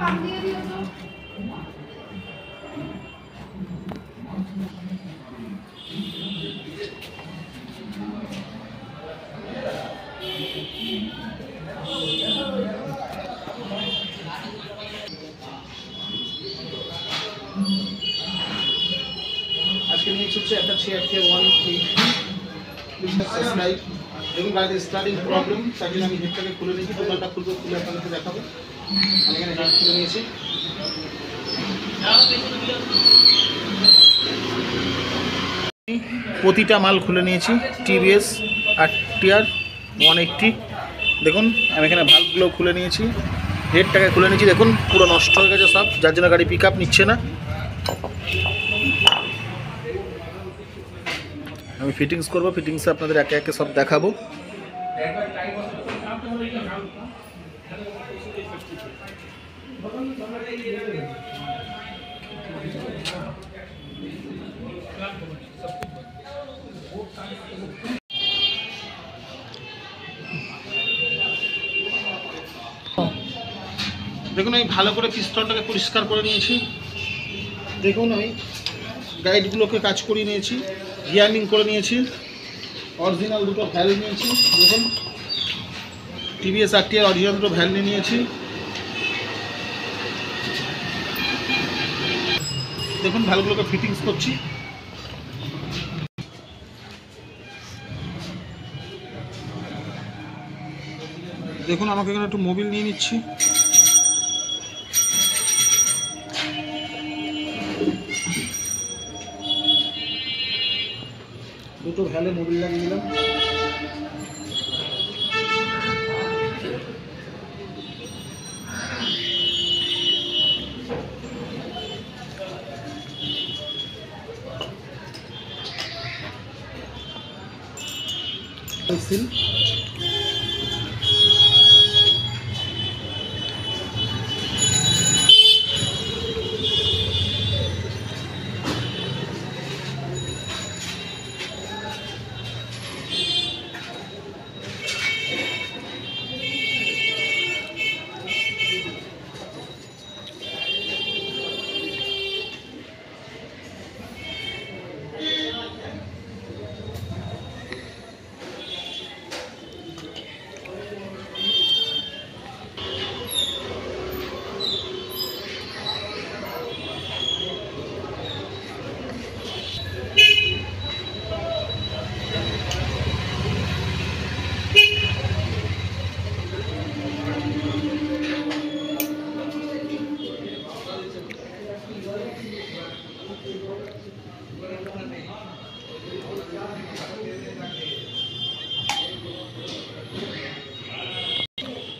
আজকে নিয়েছি হচ্ছে একটা চেয়ার কে 180 দেখুন গাড়িতে স্টার্টিং প্রবলেম, তার জন্য আমি হেডটাকে খুলে নিয়েছি। টোটালটা খুলবো, খুলে আপনাদেরকে দেখাবো। আমি এখানে হেড খুলে নিয়েছি। প্রতিটা মাল খুলে নিয়েছি। টিভিএস RTR 180 দেখুন, আমি এখানে ভাল্বগুলো খুলে নিয়েছি, হেডটাকে খুলে নিয়েছি। দেখুন পুরো নষ্ট হয়ে গেছে সব, যার জন্য গাড়ি পিক আপ নিচ্ছে না। আমি ফিটিংস করবো, ফিটিংসে আপনাদের একে একে সব দেখাবো। দেখুন আমি ভালো করে পিস্টনটাকে পরিষ্কার করে নিয়েছি। দেখুন আমি গাইডগুলোকে কাজ করিয়ে নিয়েছি, গিয়ারিং করে নিয়েছি, অরিজিনাল দুটো ভ্যালভ নিয়েছি। দেখুন টিভিএস RTR অরিজিনাল দুটো ভ্যালভ নিয়েছি। দেখুন ভ্যালভগুলোকে ফিটিংস করছি। দেখুন আমাকে এখানে একটু মোবিল নিয়ে নিচ্ছি। দুটো ভ্যালে মোবিল লাগিয়ে দিলাম। সিল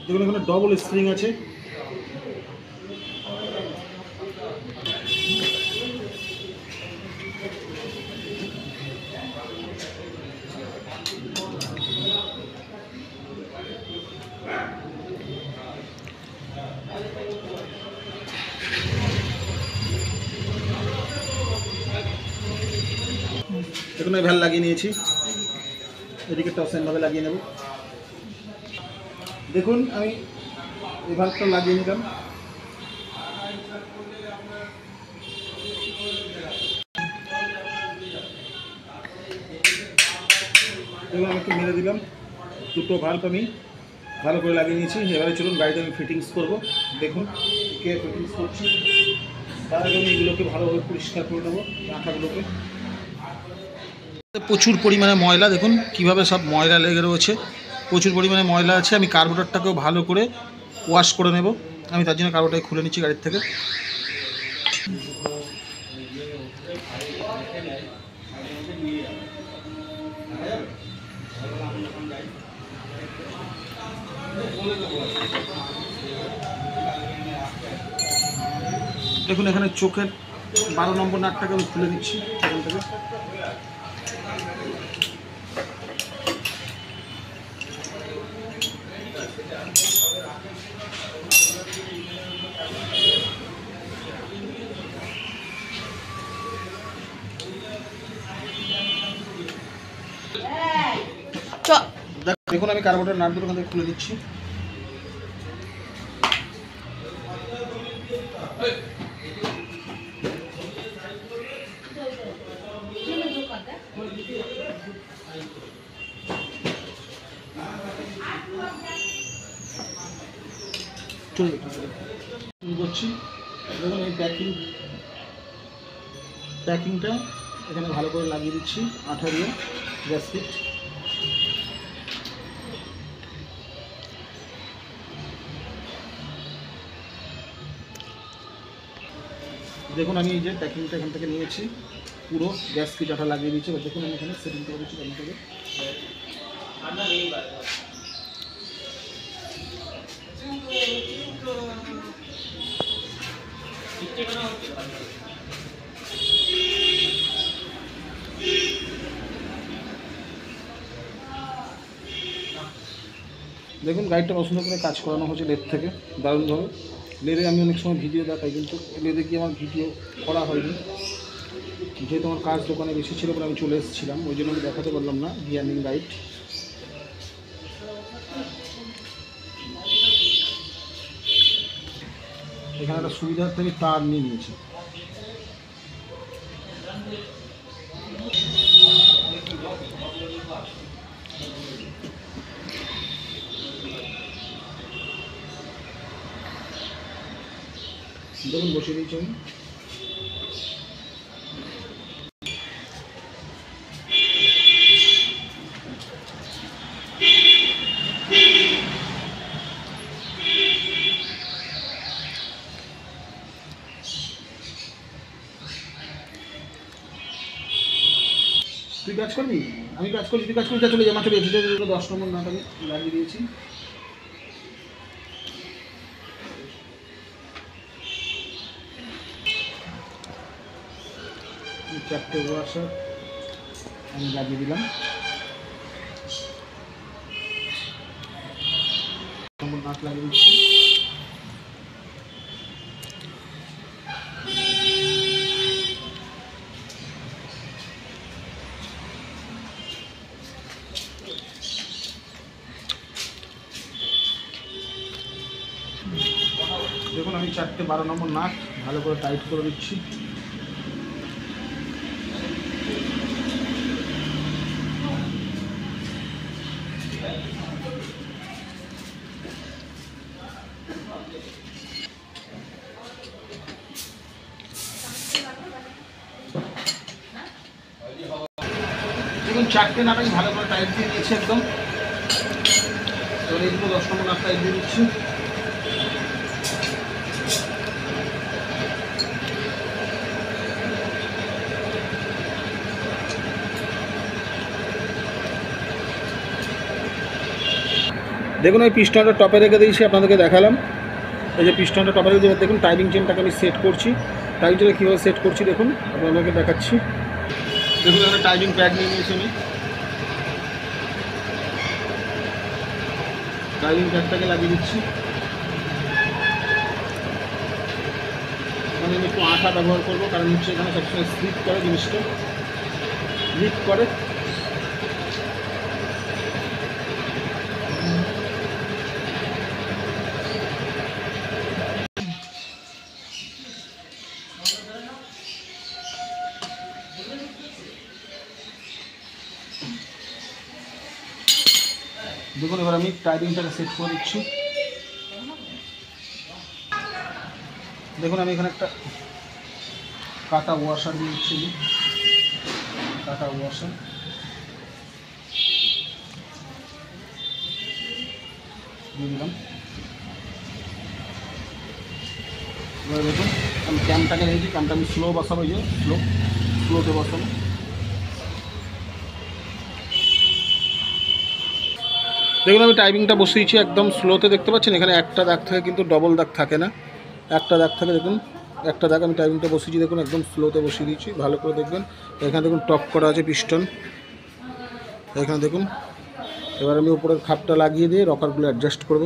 দেখুন এখানে ডবল স্প্রিং আছে। দেখুন আমি ভ্যাল লাগিয়ে নিয়েছি, এদিকে সেমভাবে লাগিয়ে নেব। দেখুন আমি এই ভালভটা লাগিয়ে নিলাম। দেখুন আমি একটু মেরে দিলাম। দুটো ভালভ আমি ভালো করে লাগিয়ে নিয়েছি। এবারে চলুন গাড়িতে আমি ফিটিংস করব। দেখুন কে ফিটিংস করছি, তার আগে আমি এগুলোকে ভালোভাবে পরিষ্কার করে নেবো আঠাগুলোকে। প্রচুর পরিমাণে ময়লা, দেখুন কিভাবে সব ময়লা লেগে রয়েছে, প্রচুর পরিমাণে ময়লা আছে। আমি কার্বোরেটরটাকেও ভালো করে ওয়াশ করে নেব। আমি তার জন্য কার্বোরেটরটাকে খুলে নিচ্ছি গাড়ির থেকে। দেখুন এখানে চোখের 12 নম্বর নাটটাকে আমি খুলে দিচ্ছি এখান থেকে। দেখুন আমি কার্বোরেটর নাট দুটো এখান থেকে খুলে দিচ্ছি। চলে শুরু করছি। দেখুন এই প্যাকিংটা এখানে ভালো করে লাগিয়ে দিচ্ছি আঠা দিয়ে গ্যাসকিট। দেখুন আমি এই যে প্যাকিংটা এখান থেকে নিয়েছি, পুরো গ্যাসকিট আঠা লাগিয়ে দিচ্ছি। দেখুন আমি এখানে সেটিং করে দিচ্ছি এখান থেকে। দেখুন গাড়িটা পছন্দ করে কাজ করানো হচ্ছে লেদ থেকে দারুণভাবে। লেদে আমি অনেক সময় ভিডিও দেখাই, কিন্তু লেদে গিয়ে আমার ভিডিও করা হয়নি, যেহেতু আমার কাজ দোকানে বেশি ছিল বলে আমি চলে এসেছিলাম, ওই জন্য আমি দেখাতে পারলাম না গিয়ারিং গাইড। এখানে একটা সুবিধার থেকে তার নিয়ে নিয়েছি। দেখুন বসিয়ে দিয়েছি আমি। তুই কাজ করবি? আমি কাজ করছি, তুই কাজ করবি, চলে যা, আমার চলে যেতে 10 নম্বর নাট আমি লাগিয়ে দিয়েছি। চারটে ওয়াশার আমি লাগিয়ে দিলাম। নম্বর নাট লাগিয়ে দিচ্ছি। দেখুন আমি 4টে 12 নম্বর নাট ভালো করে টাইট করে দিচ্ছি। দেখুন 4টে নাট আমি ভালো করে টাইট দিয়ে দিয়েছি একদম। এবার এইগুলো 10 নম্বর নাট টাইট দিয়ে দিচ্ছি। দেখুন এই পিস্টনটা টপে রেখে দিয়েছি, আপনাদেরকে দেখালাম। এই যে পিস্টনটা টপে রেখে দিয়ে দেখুন টাইমিং চেনটাকে আমি সেট করছি। টাইমিং চেনটা কীভাবে সেট করছি দেখুন, আপনাদেরকে দেখাচ্ছি। দেখুন এখানে টাইমিং প্যাড নিয়ে নিয়েছি আমি। টাইমিং প্যাডটাকে লাগিয়ে দিচ্ছি। এখানে আমি একটু আঠা ব্যবহার করবো, কারণ হচ্ছে এখানে সবসময় স্লিপ করে, জিনিসটা লিক করে। দেখুন এবার আমি টাইমিংটাকে সেট করে দিচ্ছি। দেখুন আমি এখানে একটা কাটা ওয়াশার দিয়ে দিচ্ছি, কাটা ওয়াশার। দিয়ে দিলাম। এবার দেখুন আমি ক্যামটাকে রেখেছি, ক্যামটা আমি স্লো বসাবো, এই যে স্লোতে বসাবো। দেখুন আমি টাইমিংটা বসিয়েছি একদম স্লোতে, দেখতে পাচ্ছেন এখানে একটা দাগ থাকে কিন্তু ডবল দাগ থাকে না, একটা দাগ থাকে। দেখুন একটা দাগ আমি টাইমিংটা বসিয়েছি, দেখুন একদম স্লোতে বসিয়ে দিয়েছি, ভালো করে দেখবেন। এখানে দেখুন টপ করা আছে পিস্টন, এখানে দেখুন। এবার আমি উপরের খাপটা লাগিয়ে দিয়ে রকারগুলো অ্যাডজাস্ট করব।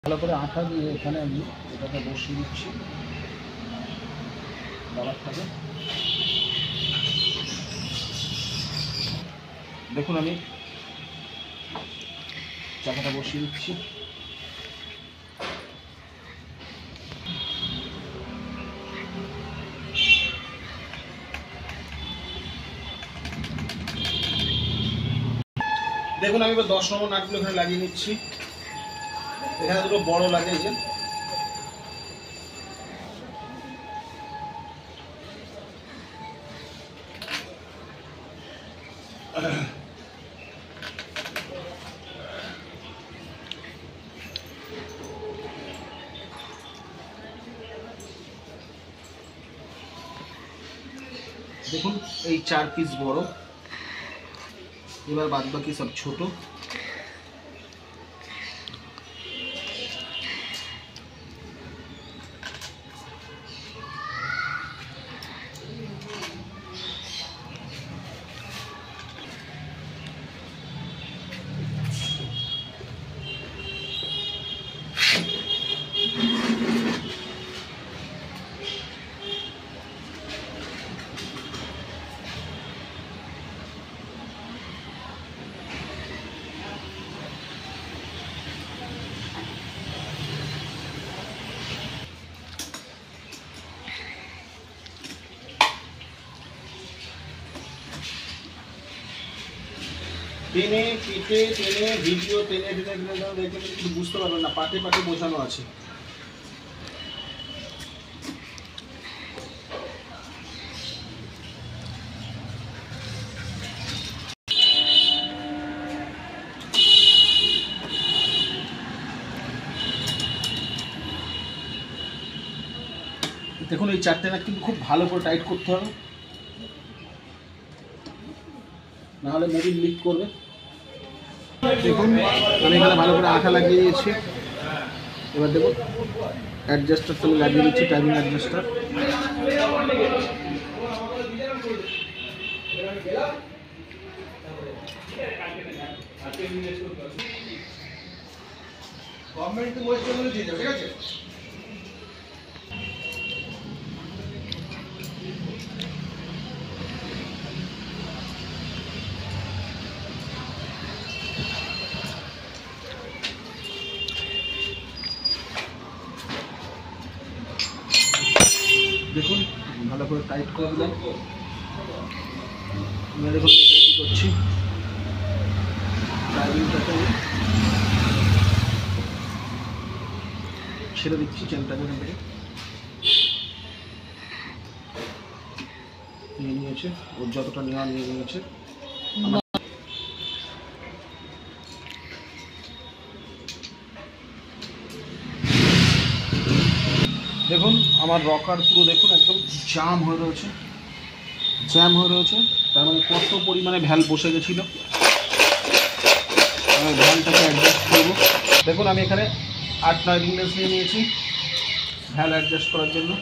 ভালো করে আঠা দিয়ে এখানে আমি এটাকে বসিয়ে দিচ্ছি রাবারটাকে। দেখুন আমি চাকাটা বসিয়ে দিচ্ছি। দেখুন আমি এবার 10 নম্বর নাটগুলো এখানে লাগিয়ে নিচ্ছি। এখানে দুটো বড় লাগে এই যে, দেখুন এই 4 পিস বড়, এবার বাদ বাকি সব ছোট। টেনে পিঠে টেনে ভিডিও টেনে টেনে দেখে কিছু বুঝতে পারবেন না, পাটে পাটে বোঝানো আছে। দেখুন এই 4টে নাট কিন্তু খুব ভালো করে টাইট করতে হবে, নাহলে মোবিল লিক করবে। দেখুন আমি এখানে ভালো করে আঠা লাগিয়ে দিয়েছি। এবার দেখুন অ্যাডজাস্টারটা আমি লাগিয়ে দিচ্ছি, টাইমিং অ্যাডজাস্টার। ঠিক আছে, দেখুন ভালো করে টাইট করে দিলাম। দেখুন কী করছি, টাইমিংটাকে ছেড়ে দিচ্ছি, চেনটাকে থেকে নিয়ে নিয়েছে, ওর যতটা নেওয়া নিয়ে নিয়েছে। দেখুন আমার রকার পুরো দেখুন একদম জ্যাম হয়ে রয়েছে, তার মানে কত পরিমাণে ভ্যাল বসে গেছিলো। আমি ভ্যালটাকে অ্যাডজাস্ট করবো। দেখুন আমি এখানে 8-9 রিংলেস নিয়ে নিয়েছি ভ্যাল অ্যাডজাস্ট করার জন্য।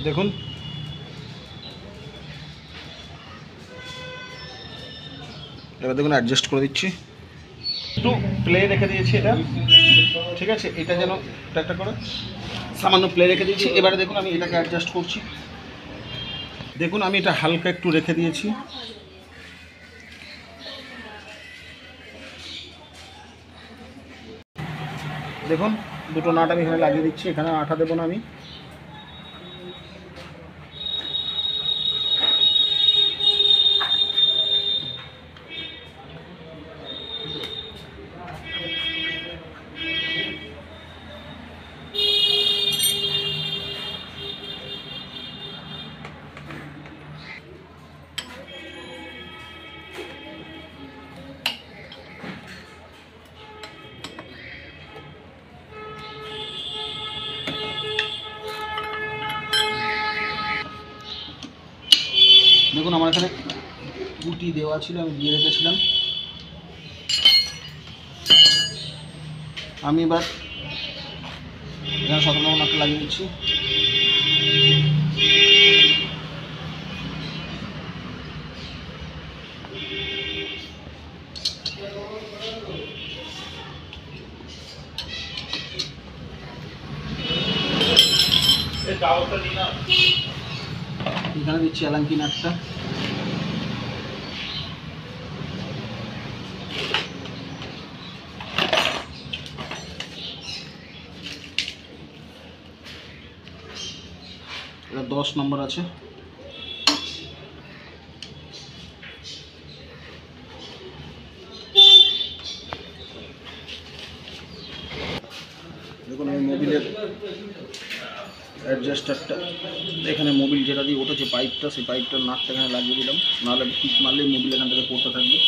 দেখুন এবার দেখুন অ্যাডজাস্ট করে দিচ্ছি, একটু প্লে রেখে দিয়েছি এটা, ঠিক আছে, এটা যেন একটা করে সামান্য প্লে রেখে দিয়েছি। এবারে দেখুন আমি এটাকে অ্যাডজাস্ট করছি। দেখুন আমি এটা হালকা একটু রেখে দিয়েছি, দেখুন দুটো নাট আমি এখানে লাগিয়ে দিচ্ছি। এখানে আঠা দেবো না আমি, দেখুন আমার এখানে গুটি দেওয়া ছিল, আমি দিয়ে রেখেছিলাম। আমি এবার এখানে 17 নম্বর নাটটা লাগিয়ে দিচ্ছি। এখানে দিচ্ছি এলাঙ্কি নাটটা। এটা 10 নম্বর আছে। দেখুন এই মোবিলের অ্যাডজাস্টারটা, এখানে মোবিল যেটা দিয়ে ওঠেছে পাইপটা, সেই পাইপটার নাটটা এখানে লাগিয়ে দিলাম, নাহলে ঠিক মারলেই মোবিল এখান থেকে পড়তে থাকবে।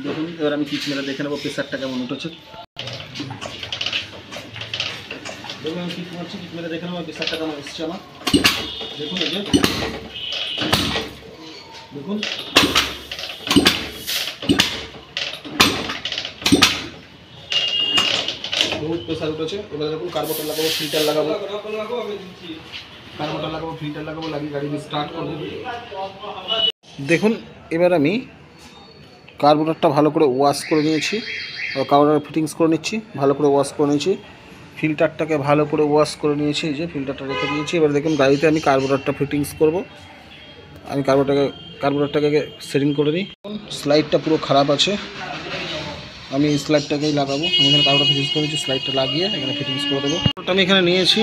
দেখুন এবার আমি কিক মেরে দেখে নেবো প্রেসারটা কেমন উঠেছে। দেখুন আমি কিক মারছি, কিক মেরে দেখে নেবো প্রেসারটা কেমন এসছে আমার। দেখুন এই যে দেখুন বহুত প্রেসার উঠেছে। এবার দেখুন কার্বোরেটর লাগাবো, ফিল্টার লাগাবো, কার্বোরেটর লাগাবো, ফিল্টার লাগাবো, লাগিয়ে গাড়ি স্টার্ট করবো। দেখুন এবার আমি কার্বোরেটরটা ভালো করে ওয়াশ করে নিয়েছি, কার্বোরেটর ফিটিংস করে নিচ্ছি, ভালো করে ওয়াশ করে নিয়েছি। ফিল্টারটাকে ভালো করে ওয়াশ করে নিয়েছি, এই যে ফিল্টারটা রেখে দিয়েছি। এবার দেখুন গাড়িতে আমি কার্বোরেটরটা ফিটিংস করব। আমি কার্বোরেটরটাকে সেটিং করে নিই। স্লাইডটা পুরো খারাপ আছে, আমি স্লাইডটাকেই লাগাবো। আমি এখানে কার্বোরেটর ফিটিংস করে নিয়েছি, স্লাইডটা লাগিয়ে এখানে ফিটিংস করে দেবো। আমি এখানে নিয়েছি,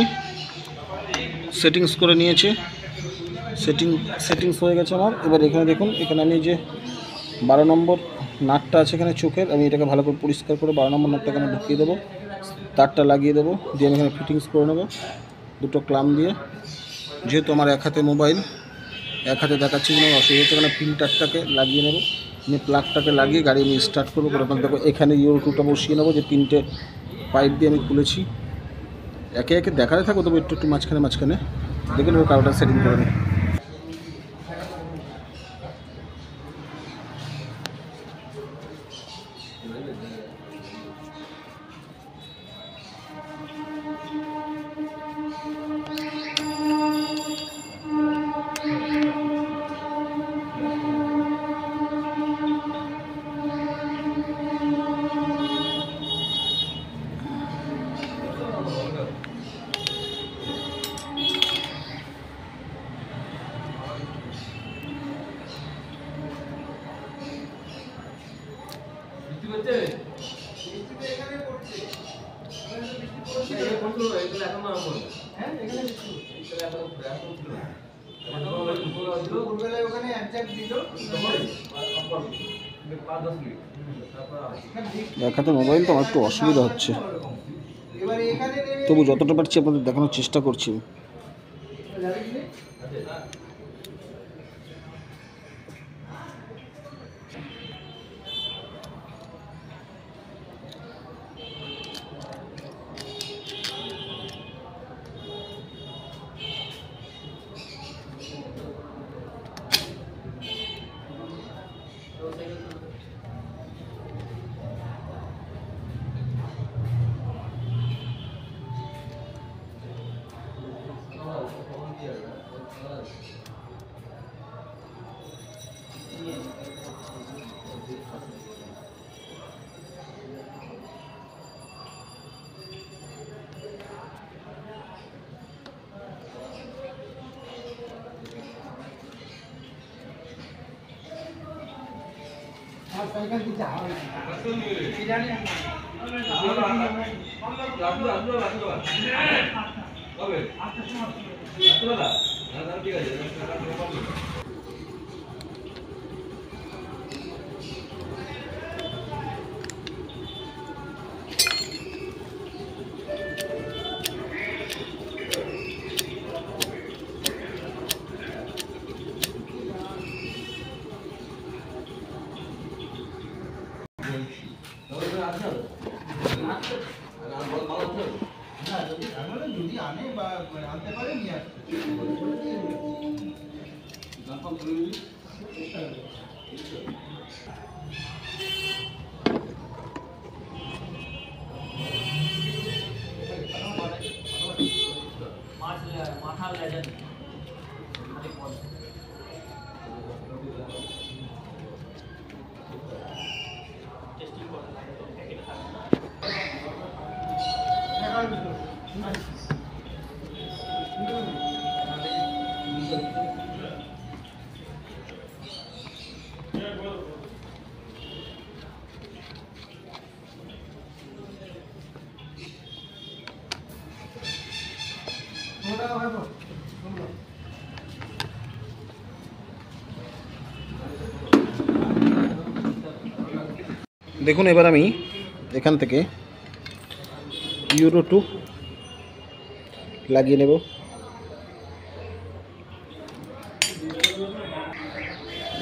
সেটিংস করে নিয়েছি, সেটিংস হয়ে গেছে আমার। এবার এখানে দেখুন, এখানে আমি যে 12 নম্বর নাটটা আছে এখানে চোখের, আমি এটাকে ভালো করে পরিষ্কার করে 12 নম্বর নাটটা এখানে ঢুকিয়ে দেবো, তারটা লাগিয়ে দেবো, দিয়ে আমি এখানে ফিটিংস করে নেবো দুটো ক্লাম দিয়ে। যেহেতু আমার এক হাতে মোবাইল, এক হাতে দেখাচ্ছি কোনো অসুবিধা হচ্ছে, এখানে ফিল্টারটাকে লাগিয়ে নেবো, আমি প্লাগটাকে লাগিয়ে গাড়ি আমি স্টার্ট করবো। করে দেখো এখানে ইউরোটুটা বসিয়ে নেবো, যে 3টে পাইপ দিয়ে আমি খুলেছি। একে একে দেখাতে থাকবো, তবে একটু মাঝখানে দেখুন ওর কারোটা সেটিং করে নিই। দেখাতে মোবাইল তো আমার একটু অসুবিধা হচ্ছে, তবু যতটা পারছি আপনাদের দেখানোর চেষ্টা করছি। দেখুন এবার আমি এখান থেকে ইউরো 2 লাগিয়ে নেব।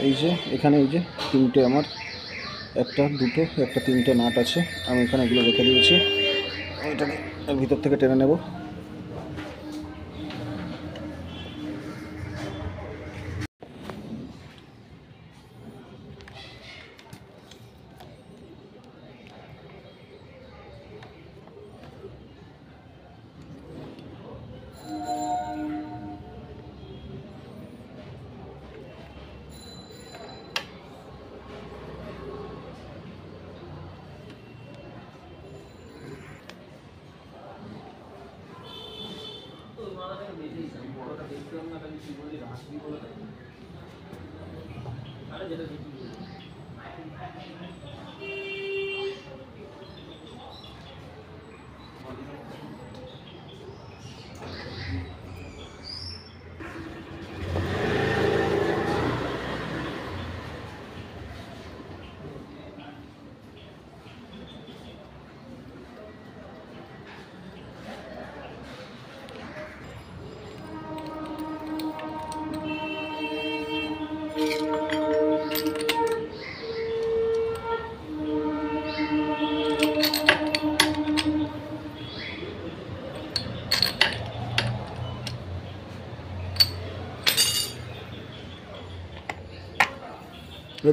এই যে এখানে এই যে তিনটে আমার একটা দুটো একটা তিনটে নাট আছে, আমি এখানে এগুলো রেখে দিয়েছি। এটাকে ভিতর থেকে টেনে নেব।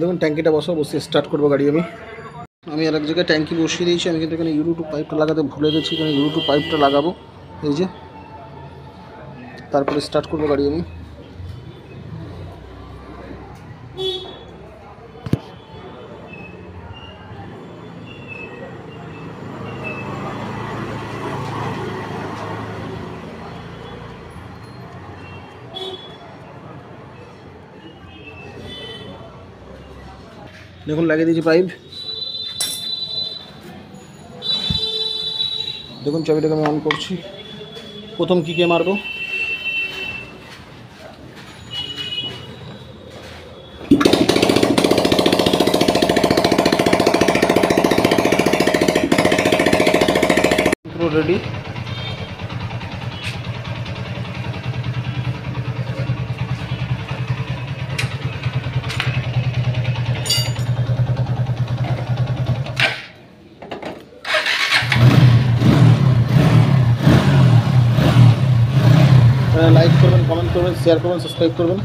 দেখুন ট্যাঙ্কিটা বসিয়ে স্টার্ট করবো গাড়ি। আমি আর এক জায়গায় ট্যাঙ্কি বসিয়ে দিয়েছি। আমি কিন্তু এখানে ইউরো 2 পাইপটা লাগাতে ভুলে গেছি। এখানে ইউরো 2 পাইপটা লাগাবো, এই যে, তারপরে স্টার্ট করবো গাড়ি আমি। দেখুন লাগিয়ে দিয়েছি পাইপ। দেখুন চাবিটাকে আমি অন করছি। প্রথম কিকে মারবো। পুরো রেডি। লাইক করবেন, কমেন্ট করবেন, শেয়ার করবেন, সাবস্ক্রাইব করবেন।